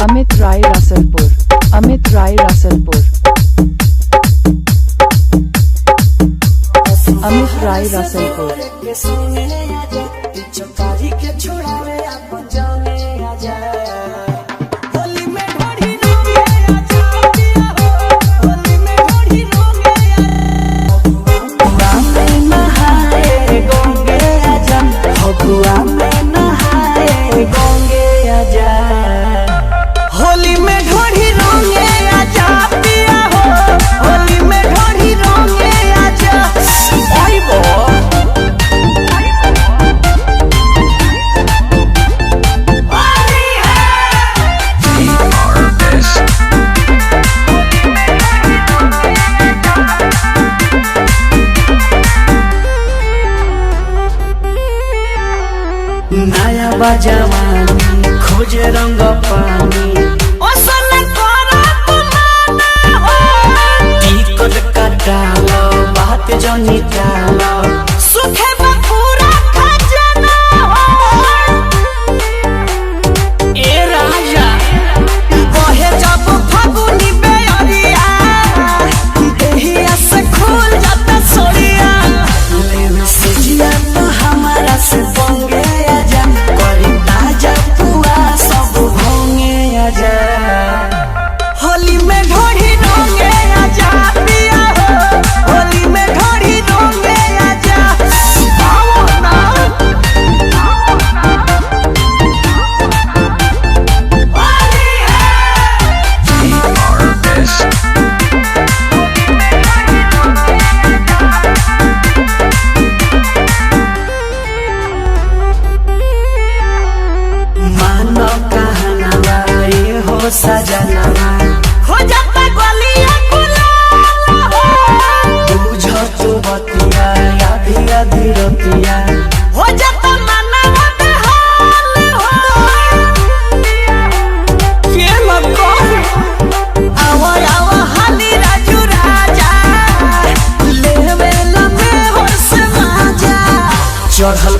अमित राय रसलपुर, अमित राय रसलपुर, अमित राय रसलपुर। होली में ढोढ़ी रोंगे आजा पिया हो, होली में ढोढ़ी रोंगे आजा। आइबो होली है नया बजवानी खोज रंग पानी बात जो निकालो सुखे पूरा खजाना हो। ए राजा बहे जब फागुनी बेअरिया देहिया से खुल जाता सोरिया लेवे से जिया तो हमारा से बंगे आजा करी ताजा पुआ सब भोंगे आजा। होली में ढोढ़ी रोंगे आजा पिया हो, होली में ढोढ़ी रोंगे आजा। आओ ना होली है मानो कहना ये हो सजना हो जाता गलिया गुलाल हो। बुझो तू बतिया आधी आधी रतिया हो जाता मनवा बेहाल हो। के लगो आवा आवा हाली राजू राजा लेवे लमे हो से माजा चढ़ल